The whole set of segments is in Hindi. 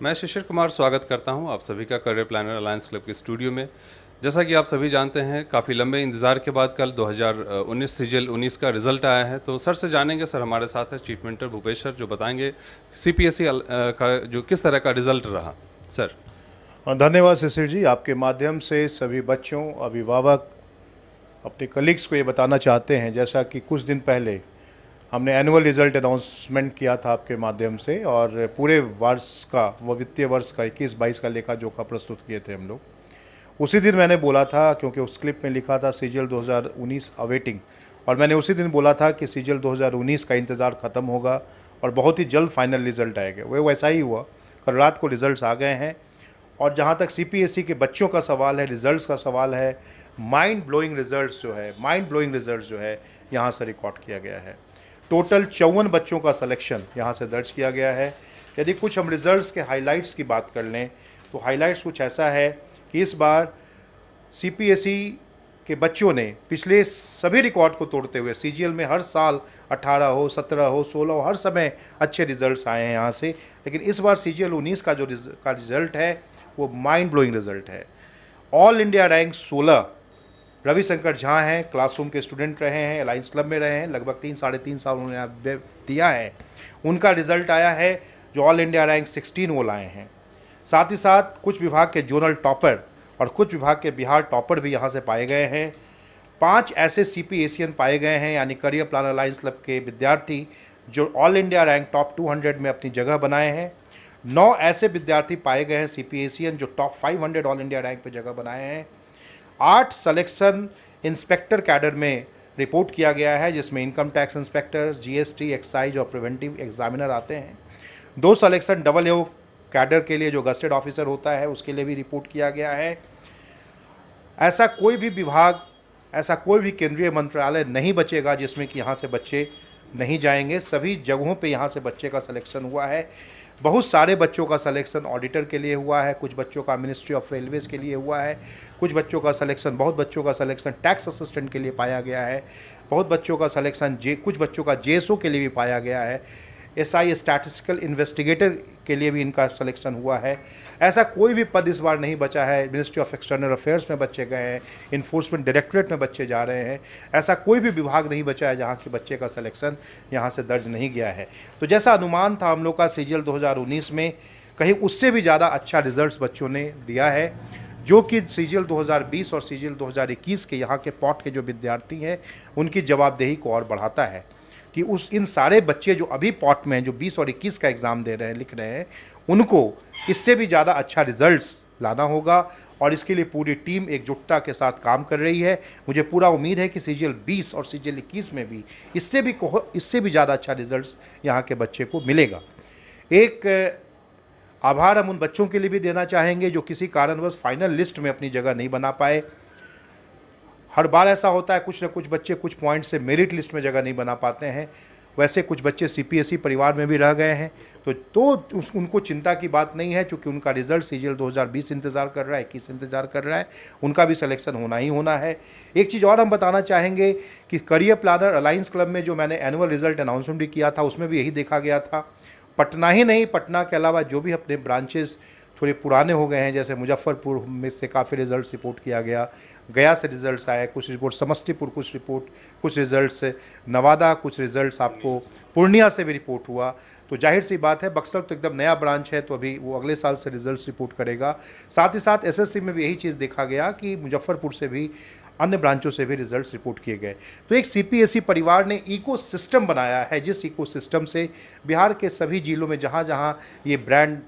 मैं शिशिर कुमार स्वागत करता हूं आप सभी का करियर प्लानर अलायंस क्लब के स्टूडियो में। जैसा कि आप सभी जानते हैं, काफ़ी लंबे इंतज़ार के बाद कल 2019 सीजीएल 19 का रिज़ल्ट आया है। तो सर से जानेंगे, सर हमारे साथ है चीफ मेंटर भूपेश सर, जो बताएंगे सीपीएसई का जो किस तरह का रिज़ल्ट रहा। सर। धन्यवाद शिशिर जी। आपके माध्यम से सभी बच्चों, अभिभावक, अपने कलीग्स को ये बताना चाहते हैं, जैसा कि कुछ दिन पहले हमने एनुअल रिजल्ट अनाउंसमेंट किया था आपके माध्यम से, और पूरे वर्ष का, वो वित्तीय वर्ष का 21-22 का लेखा जोखा प्रस्तुत किए थे हम लोग। उसी दिन मैंने बोला था, क्योंकि उस क्लिप में लिखा था सीजीएल 2019 अवेटिंग, और मैंने उसी दिन बोला था कि सीजीएल 2019 का इंतज़ार ख़त्म होगा और बहुत ही जल्द फाइनल रिज़ल्ट आएगा। वो वैसा ही हुआ। कल रात को रिज़ल्ट्स आ गए हैं, और जहाँ तक सीपीएसई के बच्चों का सवाल है, रिज़ल्ट्स का सवाल है, माइंड ब्लोइंग रिज़ल्ट्स जो है यहाँ से रिकॉर्ड किया गया है। टोटल 54 बच्चों का सिलेक्शन यहाँ से दर्ज किया गया है। यदि कुछ हम रिज़ल्ट्स के हाइलाइट्स की बात कर लें, तो हाइलाइट्स कुछ ऐसा है कि इस बार सीपीएसई के बच्चों ने पिछले सभी रिकॉर्ड को तोड़ते हुए, सीजीएल में हर साल 18 हो, 17 हो, 16 हो, हर समय अच्छे रिजल्ट्स आए हैं यहाँ से, लेकिन इस बार सीजीएल 19 का जो रिजल्ट है वो माइंड ब्लोइंग रिजल्ट है। All India rank 16 Ravishankar Jha हैं, क्लासरूम के स्टूडेंट रहे हैं, अलायंस क्लब में रहे हैं, लगभग 3-3.5 साल उन्होंने यहाँ दिया है। उनका रिजल्ट आया है जो ऑल इंडिया रैंक 16 वो लाए हैं। साथ ही साथ कुछ विभाग के जोनल टॉपर और कुछ विभाग के बिहार टॉपर भी यहाँ से पाए गए हैं। 5 ऐसे सीपीएसियन पाए गए हैं, यानी करियर प्लानर अलायंस क्लब के विद्यार्थी, जो ऑल इंडिया रैंक टॉप 200 में अपनी जगह बनाए हैं। 9 ऐसे विद्यार्थी पाए गए हैं सीपीएसियन जो टॉप 500 ऑल इंडिया रैंक पर जगह बनाए हैं। 8 सिलेक्शन इंस्पेक्टर कैडर में रिपोर्ट किया गया है, जिसमें income tax inspector, GST, excise और प्रिवेंटिव एग्जामिनर आते हैं। 2 सिलेक्शन डबल एओ कैडर के लिए, जो गस्टेड ऑफिसर होता है, उसके लिए भी रिपोर्ट किया गया है। ऐसा कोई भी विभाग, ऐसा कोई भी केंद्रीय मंत्रालय नहीं बचेगा जिसमें कि यहाँ से बच्चे नहीं जाएंगे। सभी जगहों पे यहाँ से बच्चे का सिलेक्शन हुआ है। बहुत सारे बच्चों का सिलेक्शन ऑडिटर के लिए हुआ है, कुछ बच्चों का मिनिस्ट्री ऑफ रेलवेज़ के लिए हुआ है, कुछ बच्चों का सिलेक्शन, बहुत बच्चों का सिलेक्शन टैक्स असिस्टेंट के लिए पाया गया है, बहुत बच्चों का सिलेक्शन कुछ बच्चों का जेएसओ के लिए भी पाया गया है, एसआई स्टैटिस्टिकल इन्वेस्टिगेटर के लिए भी इनका सिलेक्शन हुआ है। ऐसा कोई भी पद इस बार नहीं बचा है। मिनिस्ट्री ऑफ एक्सटर्नल अफेयर्स में बच्चे गए हैं, इन्फोर्समेंट डायरेक्टरेट में बच्चे जा रहे हैं। ऐसा कोई भी विभाग नहीं बचा है जहाँ के बच्चे का सिलेक्शन यहाँ से दर्ज नहीं गया है। तो जैसा अनुमान था हम लोग का सीजीएल 2019 में, कहीं उससे भी ज़्यादा अच्छा रिजल्ट्स बच्चों ने दिया है, जो कि सीजीएल 2020 और सीजीएल 2021 के यहाँ के पॉट के जो विद्यार्थी हैं उनकी जवाबदेही को और बढ़ाता है कि इन सारे बच्चे जो अभी पॉट में हैं, जो 20 और 21 का एग्ज़ाम दे रहे हैं, लिख रहे हैं, उनको इससे भी ज़्यादा अच्छा रिजल्ट्स लाना होगा, और इसके लिए पूरी टीम एकजुटता के साथ काम कर रही है। मुझे पूरा उम्मीद है कि सीजीएल 20 और सीजीएल 21 में भी इससे भी ज़्यादा अच्छा रिजल्ट्स यहाँ के बच्चे को मिलेगा। एक आभार हम उन बच्चों के लिए भी देना चाहेंगे जो किसी कारणवश फाइनल लिस्ट में अपनी जगह नहीं बना पाए। हर बार ऐसा होता है, कुछ न कुछ बच्चे कुछ पॉइंट से मेरिट लिस्ट में जगह नहीं बना पाते हैं। वैसे कुछ बच्चे सीपीएसई परिवार में भी रह गए हैं, उनको चिंता की बात नहीं है, क्योंकि उनका रिजल्ट सीजीएल 2020 इंतज़ार कर रहा है, 21 इंतज़ार कर रहा है, उनका भी सिलेक्शन होना ही होना है। एक चीज़ और हम बताना चाहेंगे कि करियर प्लानर अलायंस क्लब में जो मैंने एनुअल रिजल्ट अनाउंसमेंट भी किया था, उसमें भी यही देखा गया था। पटना ही नहीं, पटना के अलावा जो भी अपने ब्रांचेस थोड़े पुराने हो गए हैं, जैसे मुजफ्फरपुर में से काफ़ी रिजल्ट्स रिपोर्ट किया गया, गया से रिजल्ट्स आए, कुछ रिपोर्ट समस्तीपुर, कुछ रिजल्ट्स नवादा, कुछ रिजल्ट्स आपको पूर्णिया से भी रिपोर्ट हुआ। तो जाहिर सी बात है, बक्सर तो एकदम नया ब्रांच है, तो अभी वो अगले साल से रिजल्ट्स रिपोर्ट करेगा। साथ ही साथ एसएससी में भी यही चीज़ देखा गया कि मुजफ्फरपुर से भी, अन्य ब्रांचों से भी रिजल्ट्स रिपोर्ट किए गए। तो एक सीपीएसई परिवार ने इकोसिस्टम बनाया है, जिस इकोसिस्टम से बिहार के सभी जिलों में जहाँ जहाँ ये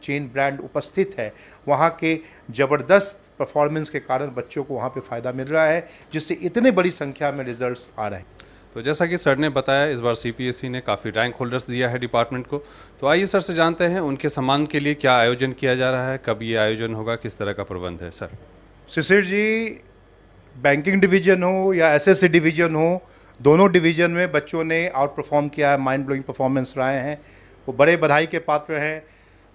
चेन ब्रांड उपस्थित है, वहाँ के ज़बरदस्त परफॉर्मेंस के कारण बच्चों को वहाँ पे फ़ायदा मिल रहा है, जिससे इतनी बड़ी संख्या में रिजल्ट्स आ रहे हैं। तो जैसा कि सर ने बताया, इस बार सीपीएसई ने काफ़ी रैंक होल्डर्स दिया है डिपार्टमेंट को। तो आइए सर से जानते हैं उनके सम्मान के लिए क्या आयोजन किया जा रहा है, कब ये आयोजन होगा, किस तरह का प्रबंध है। सर। शिशिर जी, बैंकिंग डिवीज़न हो या एसएससी डिवीज़न हो, दोनों डिवीज़न में बच्चों ने आउट परफॉर्म किया है, माइंड ब्लोइंग परफॉर्मेंस रहे हैं, वो बड़े बधाई के पात्र हैं।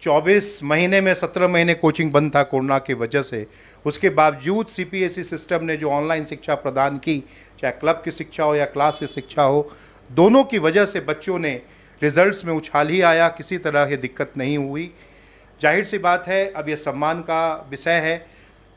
24 महीने में 17 महीने कोचिंग बंद था कोरोना की वजह से, उसके बावजूद सीपीएसई सिस्टम ने जो ऑनलाइन शिक्षा प्रदान की, चाहे क्लब की शिक्षा हो या क्लास की शिक्षा हो, दोनों की वजह से बच्चों ने रिजल्ट्स में उछाल ही आया, किसी तरह की दिक्कत नहीं हुई। जाहिर सी बात है अब ये सम्मान का विषय है,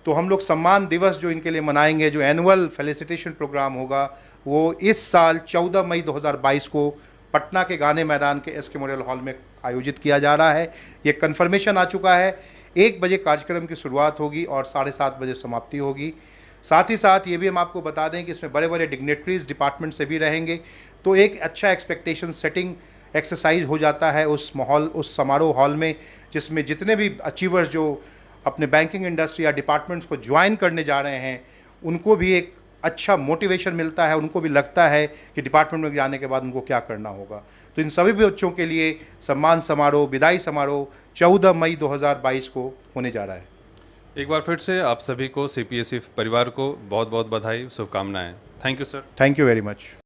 तो हम लोग सम्मान दिवस जो इनके लिए मनाएंगे, जो एनुअल फेलिसिटेशन प्रोग्राम होगा, वो इस साल 14 मई 2022 को पटना के गांधी मैदान के एस के मेमोरियल हॉल में आयोजित किया जा रहा है। ये कन्फर्मेशन आ चुका है। 1 बजे कार्यक्रम की शुरुआत होगी और 7:30 बजे समाप्ति होगी। साथ ही साथ ये भी हम आपको बता दें कि इसमें बड़े बड़े डिग्नेटरीज डिपार्टमेंट से भी रहेंगे, तो एक अच्छा एक्सपेक्टेशन सेटिंग एक्सरसाइज हो जाता है उस माहौल, उस समारोह हॉल में, जिसमें जितने भी अचीवर्स जो अपने बैंकिंग इंडस्ट्री या डिपार्टमेंट्स को ज्वाइन करने जा रहे हैं, उनको भी एक अच्छा मोटिवेशन मिलता है, उनको भी लगता है कि डिपार्टमेंट में जाने के बाद उनको क्या करना होगा। तो इन सभी बच्चों के लिए सम्मान समारोह, विदाई समारोह 14 मई 2022 को होने जा रहा है। एक बार फिर से आप सभी को CPSE परिवार को बहुत बहुत बधाई, शुभकामनाएं। Thank you sir. Thank you very much.